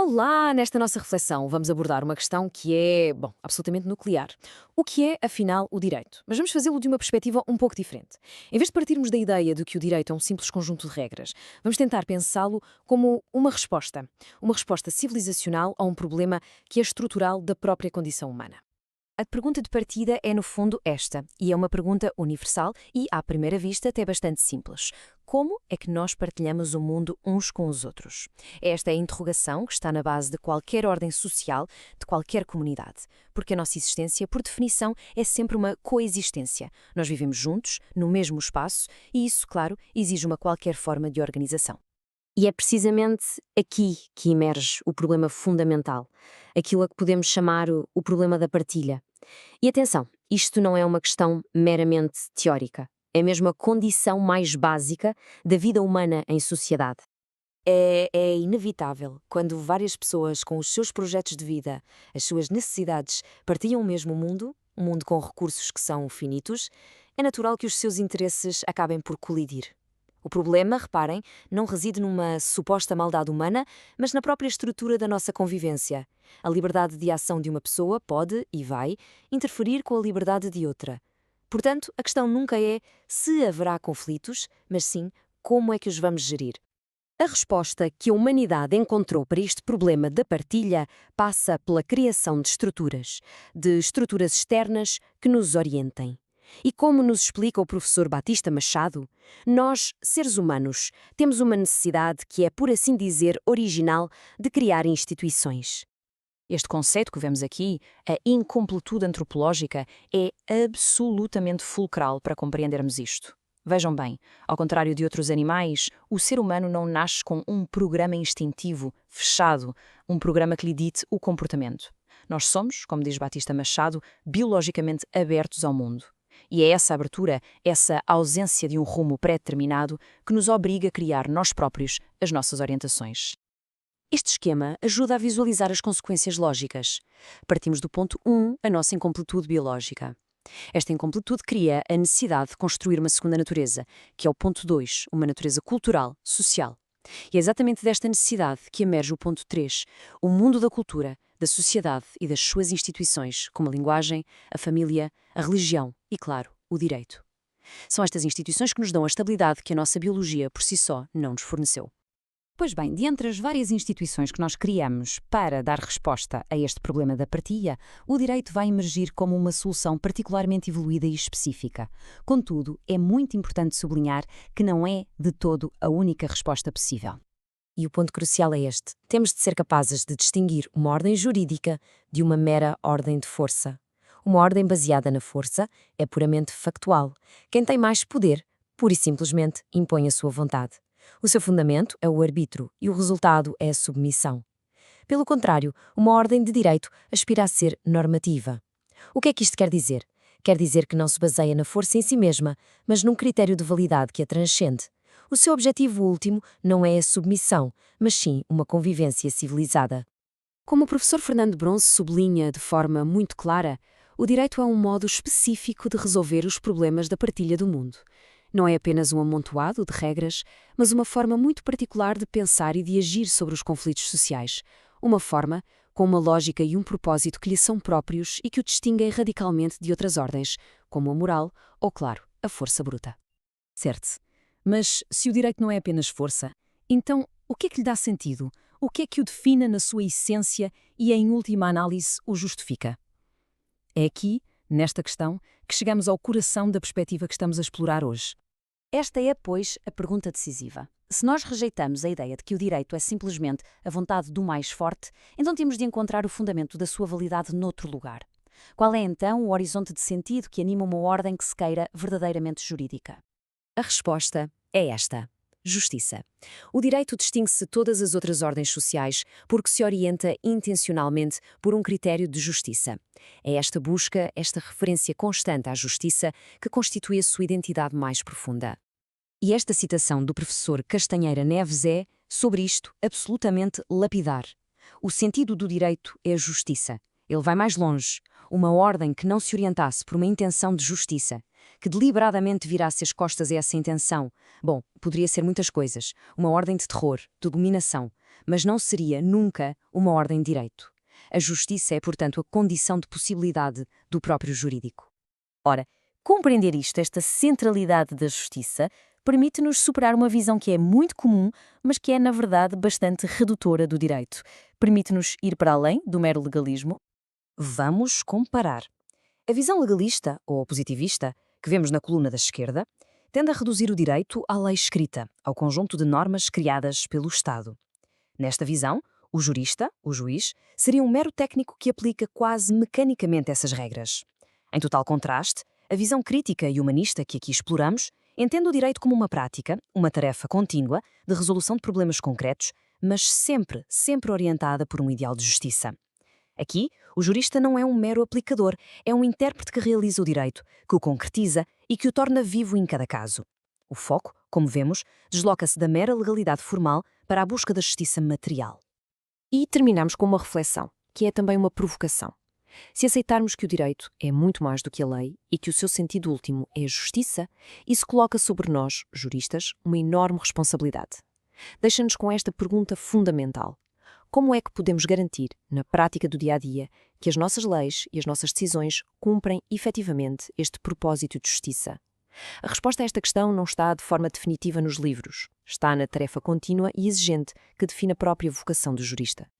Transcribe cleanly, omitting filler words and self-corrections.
Olá! Nesta nossa reflexão vamos abordar uma questão que é, bom, absolutamente nuclear. O que é, afinal, o direito? Mas vamos fazê-lo de uma perspectiva um pouco diferente. Em vez de partirmos da ideia de que o direito é um simples conjunto de regras, vamos tentar pensá-lo como uma resposta. Uma resposta civilizacional a um problema que é estrutural da própria condição humana. A pergunta de partida é, no fundo, esta, e é uma pergunta universal e, à primeira vista, até bastante simples. Como é que nós partilhamos o mundo uns com os outros? Esta é a interrogação que está na base de qualquer ordem social, de qualquer comunidade. Porque a nossa existência, por definição, é sempre uma coexistência. Nós vivemos juntos, no mesmo espaço, e isso, claro, exige uma qualquer forma de organização. E é precisamente aqui que emerge o problema fundamental, aquilo a que podemos chamar o problema da partilha. E atenção, isto não é uma questão meramente teórica, é mesmo a condição mais básica da vida humana em sociedade. É inevitável quando várias pessoas com os seus projetos de vida, as suas necessidades, partilham o mesmo mundo, um mundo com recursos que são finitos, é natural que os seus interesses acabem por colidir. O problema, reparem, não reside numa suposta maldade humana, mas na própria estrutura da nossa convivência. A liberdade de ação de uma pessoa pode, e vai, interferir com a liberdade de outra. Portanto, a questão nunca é se haverá conflitos, mas sim como é que os vamos gerir. A resposta que a humanidade encontrou para este problema da partilha passa pela criação de estruturas externas que nos orientem. E como nos explica o professor Batista Machado, nós, seres humanos, temos uma necessidade que é, por assim dizer, original de criar instituições. Este conceito que vemos aqui, a incompletude antropológica, é absolutamente fulcral para compreendermos isto. Vejam bem, ao contrário de outros animais, o ser humano não nasce com um programa instintivo, fechado, um programa que lhe dite o comportamento. Nós somos, como diz Batista Machado, biologicamente abertos ao mundo. E é essa abertura, essa ausência de um rumo pré-determinado, que nos obriga a criar nós próprios as nossas orientações. Este esquema ajuda a visualizar as consequências lógicas. Partimos do ponto 1, a nossa incompletude biológica. Esta incompletude cria a necessidade de construir uma segunda natureza, que é o ponto 2, uma natureza cultural, social. E é exatamente desta necessidade que emerge o ponto 3, o mundo da cultura, da sociedade e das suas instituições, como a linguagem, a família, a religião e, claro, o direito. São estas instituições que nos dão a estabilidade que a nossa biologia, por si só, não nos forneceu. Pois bem, de entre as várias instituições que nós criamos para dar resposta a este problema da partilha, o direito vai emergir como uma solução particularmente evoluída e específica. Contudo, é muito importante sublinhar que não é, de todo, a única resposta possível. E o ponto crucial é este. Temos de ser capazes de distinguir uma ordem jurídica de uma mera ordem de força. Uma ordem baseada na força é puramente factual. Quem tem mais poder, pura e simplesmente, impõe a sua vontade. O seu fundamento é o arbítrio e o resultado é a submissão. Pelo contrário, uma ordem de direito aspira a ser normativa. O que é que isto quer dizer? Quer dizer que não se baseia na força em si mesma, mas num critério de validade que a transcende. O seu objetivo último não é a submissão, mas sim uma convivência civilizada. Como o professor Fernando Bronze sublinha de forma muito clara, o direito é um modo específico de resolver os problemas da partilha do mundo. Não é apenas um amontoado de regras, mas uma forma muito particular de pensar e de agir sobre os conflitos sociais. Uma forma com uma lógica e um propósito que lhe são próprios e que o distinguem radicalmente de outras ordens, como a moral ou, claro, a força bruta. Certo. Mas se o direito não é apenas força, então o que é que lhe dá sentido? O que é que o define na sua essência e, em última análise, o justifica? É aqui, nesta questão, que chegamos ao coração da perspectiva que estamos a explorar hoje. Esta é, pois, a pergunta decisiva. Se nós rejeitamos a ideia de que o direito é simplesmente a vontade do mais forte, então temos de encontrar o fundamento da sua validade noutro lugar. Qual é, então, o horizonte de sentido que anima uma ordem que se queira verdadeiramente jurídica? A resposta é esta: justiça. O direito distingue-se de todas as outras ordens sociais porque se orienta intencionalmente por um critério de justiça. É esta busca, esta referência constante à justiça que constitui a sua identidade mais profunda. E esta citação do professor Castanheira Neves é, sobre isto, absolutamente lapidar. O sentido do direito é a justiça. Ele vai mais longe. Uma ordem que não se orientasse por uma intenção de justiça, que deliberadamente virasse as costas a essa intenção. Bom, poderia ser muitas coisas. Uma ordem de terror, de dominação, mas não seria, nunca, uma ordem de direito. A justiça é, portanto, a condição de possibilidade do próprio jurídico. Ora, compreender isto, esta centralidade da justiça, permite-nos superar uma visão que é muito comum, mas que é, na verdade, bastante redutora do direito. Permite-nos ir para além do mero legalismo. Vamos comparar. A visão legalista, ou positivista, que vemos na coluna da esquerda, tende a reduzir o direito à lei escrita, ao conjunto de normas criadas pelo Estado. Nesta visão, o jurista, o juiz, seria um mero técnico que aplica quase mecanicamente essas regras. Em total contraste, a visão crítica e humanista que aqui exploramos entende o direito como uma prática, uma tarefa contínua de resolução de problemas concretos, mas sempre, sempre orientada por um ideal de justiça. Aqui, o jurista não é um mero aplicador, é um intérprete que realiza o direito, que o concretiza e que o torna vivo em cada caso. O foco, como vemos, desloca-se da mera legalidade formal para a busca da justiça material. E terminamos com uma reflexão, que é também uma provocação. Se aceitarmos que o direito é muito mais do que a lei e que o seu sentido último é a justiça, isso coloca sobre nós, juristas, uma enorme responsabilidade. Deixa-nos com esta pergunta fundamental. Como é que podemos garantir, na prática do dia-a-dia, que as nossas leis e as nossas decisões cumprem efetivamente este propósito de justiça? A resposta a esta questão não está de forma definitiva nos livros. Está na tarefa contínua e exigente que define a própria vocação do jurista.